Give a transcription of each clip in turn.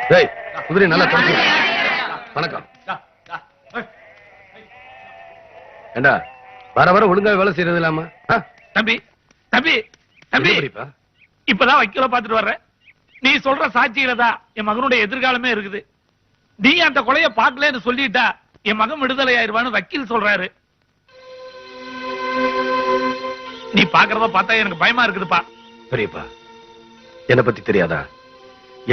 குதிரை நல்லா தொடச்சு. வணக்கம். ஏண்டா வர வர ஒழுங்கா வேலை செய்யறது இல்லாம? தம்பி தம்பி தம்பி, இப்பதான் வக்கீல பாத்துட்டு வர்றேன். நீ சொல்ற சாட்சியில தான் என் மகனுடைய எதிர்காலமே இருக்குது. நீ அந்த கொலைய பாக்கலன்னு சொல்லிட்டா என் மகன் விடுதலை ஆயிருவான்னு வக்கீல் சொல்றாரு. நீ பாக்குறத பார்த்தா எனக்கு பயமா இருக்குதுப்பா. பெரியப்பா, என்ன பத்தி தெரியாதா?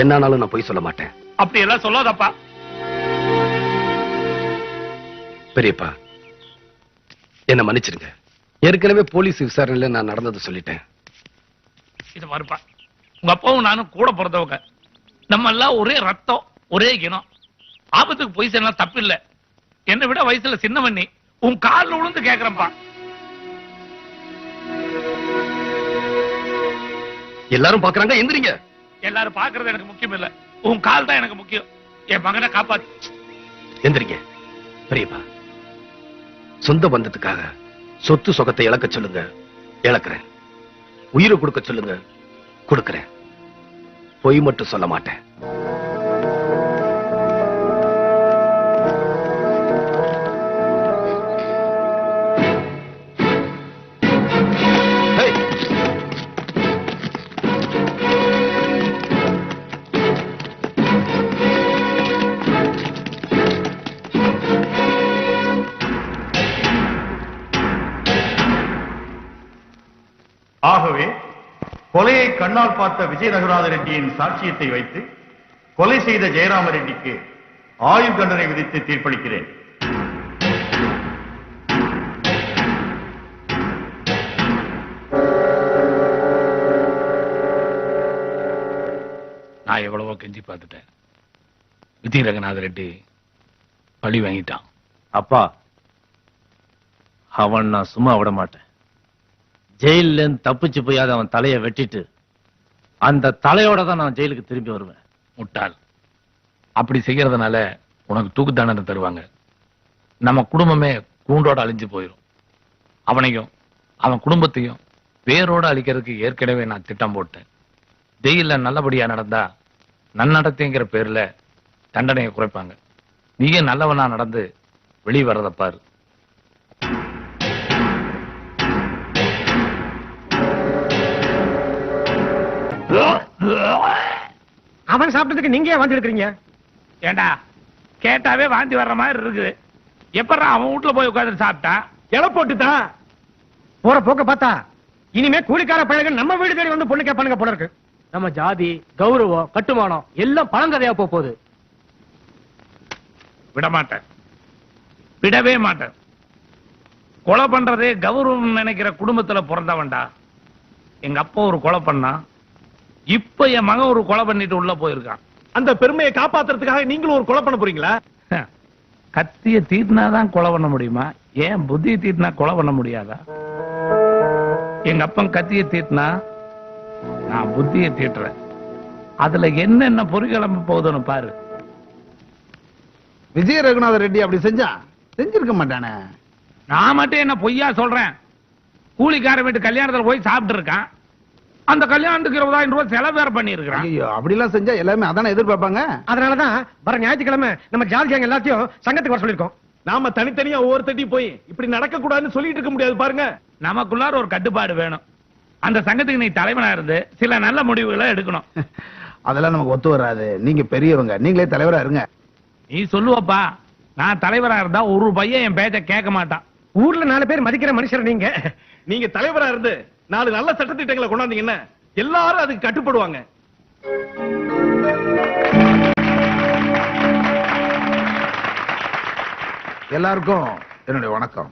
என்னானாலும் நான் பொய் சொல்ல மாட்டேன். அப்படி எல்லாம் சொல்லாதப்பா. பெரியப்பா, என்ன மன்னிச்சிருங்க. ஏற்கனவே போலீஸ் விசாரணையில நான் நடந்தது சொல்லிட்டேன். இது மாதிரிப்பா, உங்க அப்பாவும் நானும் கூட பிறந்தவங்க. நம்ம எல்லாம் ஒரே ரத்தம், ஒரே இனம். ஆபத்துக்கு போய் சொன்னா தப்பு இல்ல. என்னை விட வயசுல சின்னவன் நீ. உன் காலில் விழுந்து கேக்குறப்பா. எல்லாரும் பாக்குறாங்க, எந்திரிங்க. எல்லாரும் பாக்குறது எனக்கு முக்கியம் இல்ல. உன் கால் தான் எனக்கு முக்கியம். என் மகனை காப்பாத்து. எந்திரிங்க. பெரியப்பா, சொந்த பந்தத்துக்காக சொத்து சொகத்தை இழக்க சொல்லுங்க, இழக்கிறேன். உயிரை கொடுக்க சொல்லுங்க, கொடுக்கிறேன். பொய் மட்டும் சொல்ல மாட்டேன். ஆகவே கொலையை கண்ணால் பார்த்த விஜய ரகுநாத ரெட்டியின் சாட்சியத்தை வைத்து கொலை செய்த ஜெயராம ரெட்டிக்கு ஆயுள் தண்டனை விதித்து தீர்ப்பளிக்கிறேன். நான் எவ்வளவோ கெஞ்சி பார்த்துட்டேன். விஜய ரகுநாத ரெட்டி பழி வாங்கிட்டான். அப்பா, அவன் நான் சும்மா விட மாட்டேன். ஜெயில தப்பிச்சு போய் அவன் தலையை வெட்டிட்டு அந்த தலையோட தான் நான் ஜெயிலுக்கு திரும்பி வருவேன். முட்டாள், அப்படி செய்யறதுனால உனக்கு தூக்கு தண்டனை தருவாங்க. நம்ம குடும்பமே கூண்டோட அழிஞ்சு போயிடும். அவனையும் அவன் குடும்பத்தையும் வேரோட அழிக்கிறதுக்கு ஏற்கனவே நான் திட்டம் போட்டேன். ஜெயில நல்லபடியா நடந்தா நன்னடத்தைங்கிற பேர்ல தண்டனையை குறைப்பாங்க. நீயே நல்லவனா நடந்து வெளியே வர்றத பாரு. அவன் சாப்பிட்டதுக்கு நீங்க வாந்தி எடுக்கிறீங்க? ஏண்டா, கேட்டாவே வாந்தி வர்ற மாதிரி இருக்குது. எப்படா அவன் வீட்டுல போய் உட்கார்ந்து சாப்பிட்டா? இலை போட்டுதான் போற போக்க பார்த்தா இனிமே கூலிக்கார பழக நம்ம வீடு தேடி வந்து பொண்ணு கேட்பானுங்க போல இருக்கு. நம்ம ஜாதி, கௌரவம், கட்டுமானம் எல்லாம் பழங்கதையா போகுது. விட மாட்டேன், விடவே மாட்டேன். கொலை பண்றதே கௌரவம் நினைக்கிற குடும்பத்துல பிறந்தவன்டா. எங்க அப்பா ஒரு கொலை பண்ணா, இப்ப என் மகன் ஒரு கொலை பண்ணிட்டு உள்ள போயிருக்கான். அந்த பெருமையை காப்பாத்துறதுக்காக நீங்களும் ஒரு கொலை பண்ண போறீங்களா? கத்திய தீட்டினாதான் கொலை பண்ண முடியுமா? ஏன் புத்தியை தீட்டினா கொலை பண்ண முடியாதா? எங்க அப்பன் கத்திய தீட்டினா நான் புத்தியை தீட்டுறேன். அதுல என்னென்ன பொறிகிளம்ப போகுதுன்னு பாரு. விஜய ரகுநாத ரெட்டி அப்படி செஞ்சிருக்க மாட்டானே. நான் மட்டும் என்ன பொய்யா சொல்றேன்? கூலிக்கார வீட்டு கல்யாணத்துல போய் சாப்பிட்டு இருக்கான். அந்த கல்யாணத்துக்கு 20,000 ரூபாய் செலவு வேற பண்ணி இருக்கிறான். ஐயோ, அப்படி எல்லாம் செஞ்சா எல்லாமே அதானே எதிர்பார்ப்பாங்க. அதனாலதான் வர ஞாயிற்றுக்கிழமை நம்ம ஜாதி கேங் எல்லாத்தையும் சங்கத்துக்கு வர சொல்லிருக்கோம். நாம தனித்தனியா ஒவ்வொருத்தட்டி போய் இப்படி நடக்க கூடாதுன்னு சொல்லிட்டு இருக்க முடியாது பாருங்க. நமக்குள்ளார ஒரு கட்டுப்பாடு வேணும். அந்த சங்கத்துக்கு நீ தலைவனா இருந்து சில நல்ல முடிவுகளை எடுக்கணும். அதெல்லாம் நமக்கு ஒத்து வராது. நீங்க பெரியவங்க, நீங்களே தலைவரா இருங்க. நீ சொல்லுவப்பா, நான் தலைவரா இருந்தா ஒரு பையன் என் பேச்ச கேட்க மாட்டான். ஊர்ல 4 பேர் மதிக்கிற மனுஷர் நீங்க தலைவரா இருந்து 4 நல்ல சட்டத்திட்டங்களை கொண்டாந்தீங்கன்னா எல்லாரும் அதுக்கு கட்டுப்படுவாங்க. எல்லாருக்கும் என்னுடைய வணக்கம்.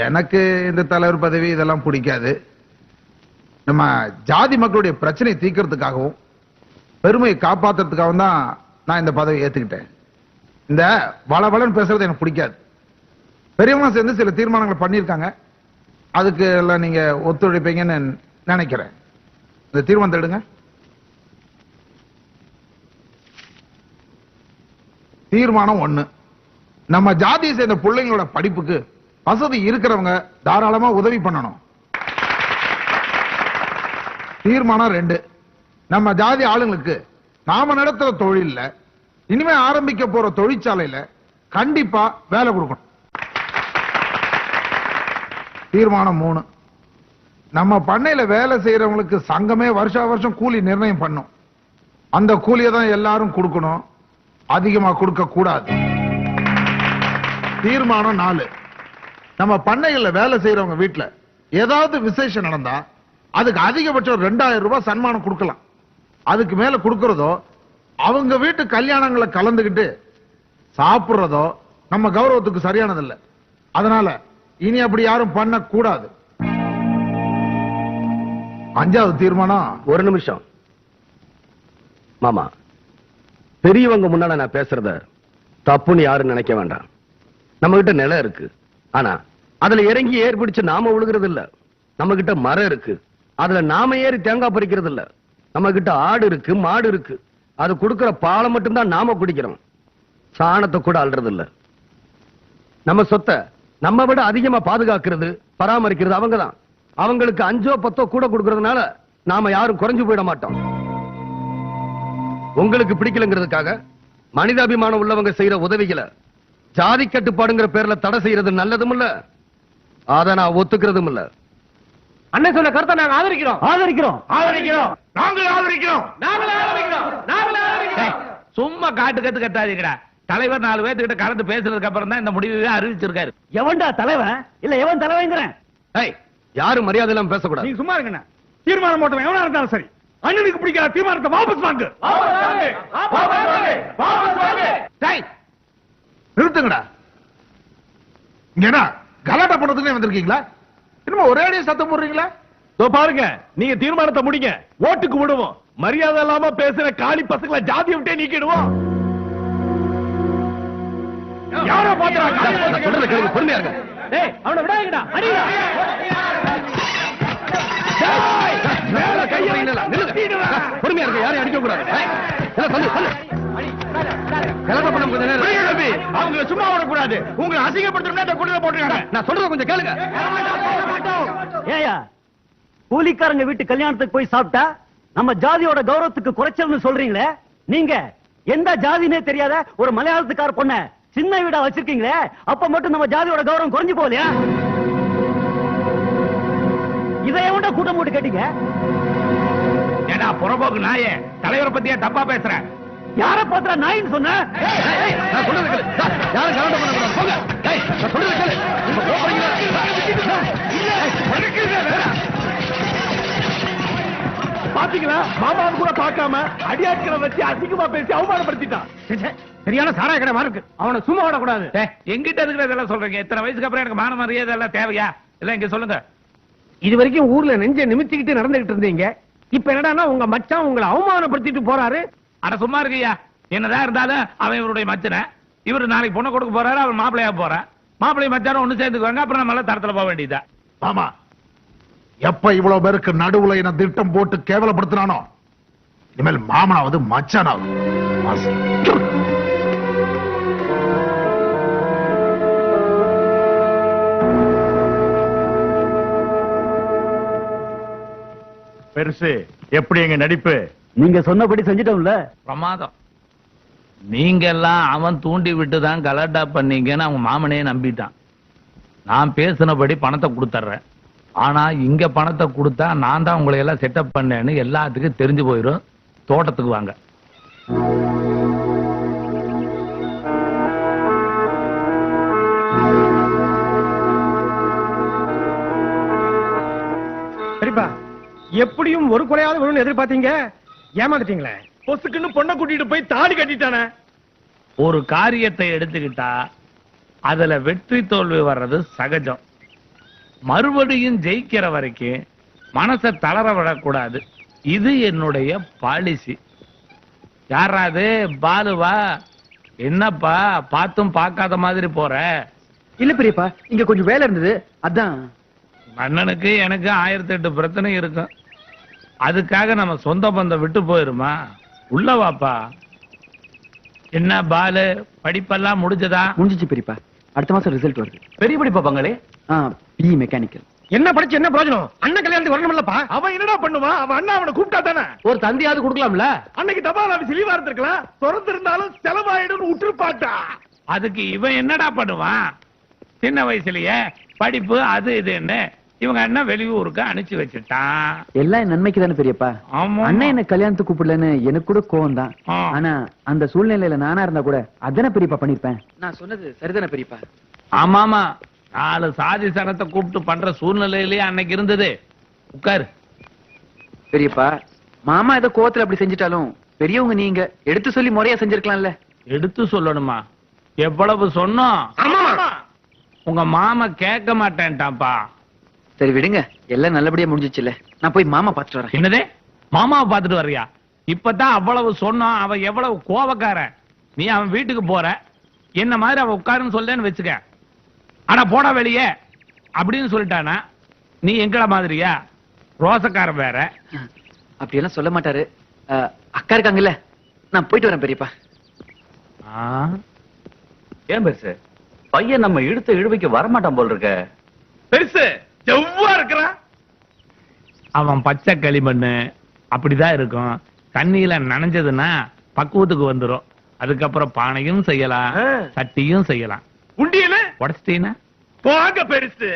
எனக்கு இந்த தலைவர் பதவி இதெல்லாம் பிடிக்காது. நம்ம ஜாதி மக்களுடைய பிரச்சனை தீர்க்கிறதுக்காகவும் பெருமையை காப்பாத்துறதுக்காகவும் தான் நான் இந்த பதவி ஏத்துக்கிட்டேன். இந்த வளவளன்னு பேசுறது எனக்கு பிடிக்காது. பெரியவங்க சேர்ந்து சில தீர்மானங்களை பண்ணியிருக்காங்க. அதுக்கு எல்லாம் நீங்க ஒத்துழைப்பீங்கன்னு நினைக்கிறேன். இந்த தீர்மானத்தை எடுங்க. தீர்மானம் 1, நம்ம ஜாதியை சேர்ந்த பிள்ளைங்களோட படிப்புக்கு வசதி இருக்கிறவங்க தாராளமா உதவி பண்ணணும். தீர்மானம் 2, நம்ம ஜாதி ஆளுங்களுக்கு நாம நடத்துற தொழில்ல இனிமே ஆரம்பிக்க போற தொழிற்சாலையில கண்டிப்பா வேலை கொடுக்கணும். தீர்மானம் 3, நம்ம பண்ணையில வேலை செய்யறவங்களுக்கு சங்கமே வருஷா வருஷம் கூலி நிர்ணயம் பண்ணும். அந்த கூலியை தான் எல்லாரும் கொடுக்கணும், அதிகமா கொடுக்க கூடாது. தீர்மானம் 4, நம்ம பண்ணைகள்ல வேலை செய்யறவங்க வீட்டுல ஏதாவது விசேஷம் நடந்தா அதுக்கு அதிகபட்சம் 2000 ரூபாய் சன்மானம் கொடுக்கலாம். அதுக்கு மேல கொடுக்கறதோ அவங்க வீட்டு கல்யாணங்களை கலந்துகிட்டு சாப்பிடுறதோ நம்ம கௌரவத்துக்கு சரியானதில்லை. அதனால இனி அப்படி யாரும் பண்ண கூடாது. 5வது தீர்மானம். ஒரு நிமிஷம் மாமா, பெரியவங்க முன்னால நான் பேசுறத தப்புன்னு யாரும் நினைக்க வேண்டாம். நம்ம கிட்ட நிலம் இருக்கு, ஆனா அதுல இறங்கி ஏறி பிடிச்சு நாம விழுகிறது இல்ல. நம்ம கிட்ட மரம் இருக்கு, அதுல நாம ஏறி தேங்காய் பறிக்கிறது இல்ல. நம்ம கிட்ட ஆடு இருக்கு, மாடு இருக்கு, அது கொடுக்கிற பாலை மட்டும்தான் நாம குடிக்கிறோம். சாணத்தை கூட அல்றது இல்ல. நம்ம சொத்தை நம்ம விட அதிகமா பாதுகாக்கிறது, பராமரிக்கிறது அவங்கதான். அவங்களுக்கு 5ஓ 10ஓ கூட கொடுக்கறதுனால நாம யாரும் குறைஞ்சு போயிட மாட்டோம். உங்களுக்கு பிடிக்கலங்கிறதுக்காக மனிதாபிமானம் உள்ளவங்க செய்யற உதவிகளை ஜாதி கட்டுப்பாடுங்கிற பேர்ல தடை செய்யறது நல்லதும் இல்ல, அதை நான் ஒத்துக்கிறதும் இல்ல. அண்ணன் சொன்ன கருத்தை நாங்க ஆதரிக்கிறோம். சும்மா காட்டு கத்து கட்டாதீங்கடா. தலைவர் 4 பேர்த்துக்கிட்ட கலந்து பேசுறதுக்கு அப்புறம் தான் இந்த முடிவை அறிவிச்சிருக்காரு. எவன்டா தலைவன்? இல்ல எவன் தலைவங்கிறேன்? யாரும் மரியாதை இல்லாம பேசக்கூடாது. நீங்க சும்மா இருங்க. தீர்மானம் போட்டவன் எவனா இருந்தாலும் சரி, அண்ணனுக்கு பிடிக்காத தீர்மானத்தை வாபஸ் வாங்கு. நிறுத்துங்கடா. இங்க என்ன கலாட்டா பண்ணதுக்கு வந்திருக்கீங்களா? இன்னும் ஒரே அடியே சத்தம் போடுறீங்களா? பாருங்க, நீங்க தீர்மானத்தை முடிங்க, ஓட்டுக்கு விடுவோம். மரியாதை இல்லாம பேசுற காலி பசங்களை ஜாதியை விட்டே நீக்கிடுவோம். யாரோ பாத்துறாங்க. பொறுமையா இருங்க. அவனை விடாதீங்கடா. அடிடா. பொறுமையா இருங்க, யாரையும் அடிக்க கூடாது. அவங்க சும்மா விடக்கூடாது. உங்களை அசிங்கப்படுத்தணும் போட்டுருக்காங்க. நான் சொல்றத கொஞ்சம் கேளுங்க. ஏயா, கூலிக்காரங்க வீட்டு கல்யாணத்துக்கு போய் சாப்பிட்டா நம்ம ஜாதியோட கௌரவத்துக்கு குறைச்சல்னு சொல்றீங்களே. நீங்க எந்த ஜாதினே தெரியாத ஒரு மலையாளத்துக்கார பொண்ண சின்ன வீடா வச்சிருக்கீங்களே, அப்ப மட்டும் நம்ம ஜாதியோட கௌரவம் குறைஞ்சு போகலையா? இதை எவன்டா கூட்டம் போட்டு கேட்டீங்க? ஏடா புறம்போக்கு நாயே, தலைவரை பத்தியா தப்பா பேசுற? யார பாத்திர நாயின்னு சொன்ன? நான் சொல்றத கேளு. யாரும் கலாட்டம் பண்ண கூடாது. போங்க. நான் சொல்றத கேளு. நீங்க போறீங்களா? பாத்தீங்களா, மாமாவை கூட பார்க்காம அடியாட்களை வச்சு அதிகமா பேசி அவமானப்படுத்திட்டான். சரியான சாராய கடை மாதிரி இருக்கு. அவனை சும்மா விடக்கூடாது. எங்கிட்ட இருக்கிற இதெல்லாம் சொல்றீங்க? இத்தனை வயசுக்கு அப்புறம் எனக்கு மான மரியாதை எல்லாம் தேவையா? இல்ல இங்க சொல்லுங்க. இது வரைக்கும் ஊர்ல நெஞ்ச நிமித்திக்கிட்டு நடந்துகிட்டு இருந்தீங்க. இப்ப என்னடான்னா உங்க மச்சான் உங்களை அவமானப்படுத்திட்டு போறாரு. அட சும்மா இருக்கியா? என்னதான் இருந்தாலும் அவன் இவருடைய மச்சனை. இவரு நாளைக்கு பொண்ணை கொடுக்க போறாரு, அவர் மாப்பிள்ளையா போறான். மாப்பிள்ளை மச்சானும் ஒண்ணு சேர்ந்துக்குவாங்க. அப்புறம் நம்ம எல்லாம் தரத்துல போக வேண்டியதா. ஆமா, எப்ப இவ்வளவு பேருக்கு நடுவுல என்ன திட்டம் போட்டு கேவலப்படுத்தினானோ, இனிமேல் மாமனாவது மச்சானாவது. பெருசு எப்படி எங்க நடிப்பு? நீங்க சொன்னபடி செஞ்சிட்டோம்ல. பிரமாதம். நீங்க எல்லாம் அவன் தூண்டி விட்டு தான் கலாட்டா பண்ணீங்கன்னு அவங்க மாமனே நம்பிட்டான். நான் பேசினபடி பணத்தை கொடுத்துட்றேன். ஆனா இங்க பணத்தை கொடுத்தா நான் தான் உங்களை எல்லாம் செட்டப் பண்ணேன்னு எல்லாத்துக்கும் தெரிஞ்சு போயிடும். தோட்டத்துக்கு வாங்க. சரிப்பா, எப்படியும் ஒரு கொலையாவது வரும்னு எதிர்பார்த்தீங்க, ஏமாந்துட்டீங்களே. பொசுக்குன்னு பொண்ணை கூட்டிட்டு போய் தாலி கட்டிட்டானே. ஒரு காரியத்தை எடுத்துக்கிட்டா அதுல வெற்றி தோல்வி வர்றது சகஜம். மறுபடியும் ஜெயிக்கிற வரைக்கும் மனசை தளர விடக்கூடாது. இது என்னுடைய பாலிசி. யாராவது பாலுவா? என்னப்பா பார்த்தும் பார்க்காத மாதிரி போற? இல்ல பெரியப்பா, இங்க கொஞ்சம் வேலை இருந்தது, அதான். அண்ணனுக்கு எனக்கு 1008 பிரச்சனை இருக்கும். அதுக்காக நம்ம சொந்த பந்தம் விட்டு போயிருமா? உள்ள வாப்பா. என்ன பாலு, படிப்பெல்லாம் முடிஞ்சதா? முடிஞ்சிச்சு பெரியப்பா. அடுத்த மாசம் ரிசல்ட் வருது. பெரிய படிப்பா பங்களே? BE mechanical. என்ன படிச்சு என்ன பிரயோஜனம்? அண்ணன் கல்யாணத்துக்கு வரணும்லப்பா. அவன் என்னடா பண்ணுவான்? அவன் அண்ணா அவனை கூப்பிட்டா தானே. ஒரு தந்தியாவது கொடுக்கலாம்ல. அன்னைக்கு தபால் ஆபீஸ் லீவா இருந்திருக்கலாம். திறந்து இருந்தாலும் செலவாயிடும் விட்டுருப்பாட்டா. அதுக்கு இவன் என்னடா பண்ணுவான்? சின்ன வயசுலயே படிப்பு அது இதுன்னு இவங்க அண்ணன் வெளியூருக்கு அனுப்பிச்சு வச்சுட்டான். எல்லாம் என் நன்மைக்கு தானே பெரியப்பா. ஆமா. அண்ணன் என்ன கல்யாணத்துக்கு கூப்பிடலன்னு எனக்கு கூட கோவம் தான். ஆ. ஆனா அந்த சூழ்நிலையில நானா இருந்தா கூட அதானே பெரியப்பா பண்ணிருப்பேன். நான் சொன்னது சரிதானே பெரியப்பா? ஆமாமா, 4 சாதி சனத்தை கூப்பிட்டு பண்ற சூழ்நிலையிலேயே அன்னைக்கு இருந்தது. உட்காரு. பெரியப்பா, மாமா ஏதோ கோவத்துல அப்படி செஞ்சிட்டாலும் பெரியவங்க நீங்க எடுத்து சொல்லி முறையா செஞ்சிருக்கலாம்ல. எடுத்து சொல்லணுமா? எவ்வளவு சொன்னோம்? உங்க மாமா கேட்க மாட்டேன்ட்டான்ப்பா. சரி விடுங்க, எல்லாம் நல்லபடியா முடிஞ்சிச்சுல்ல. நான் போய் மாமா பாத்துட்டு வரேன். என்னதே மாமாவை பாத்துட்டு வர்றியா? இப்பதான் அவ்வளவு சொன்னோம். அவன் எவ்வளவு கோபக்காரன். நீ அவன் வீட்டுக்கு போற, என்ன மாதிரி அவன் உட்காருன்னு சொல்லேன்னு வச்சுக்க. ஆனா போடா வெளியே அப்படின்னு சொல்லிட்டானா நீ எங்கட மாதிரியா? ரோசக்காரன் வேற. அப்படியெல்லாம் சொல்ல மாட்டாரு. அக்கா இருக்காங்கல்ல, நான் போயிட்டு வரேன் பெரியப்பா. ஏன் பெருசு பையன் நம்ம இழுத்த இழுவைக்கு வரமாட்டான் போல் இருக்க. பெருசு செவ்வா இருக்கிறான். அவன் பச்சை களிமண்ணு அப்படிதான் இருக்கும். தண்ணியில நனைஞ்சதுன்னா பக்குவத்துக்கு வந்துரும். அதுக்கப்புறம் பானையும் செய்யலாம், சட்டியும் செய்யலாம். உண்டியல உடச்சிட்டீங்கன்னா போங்க பெருசு.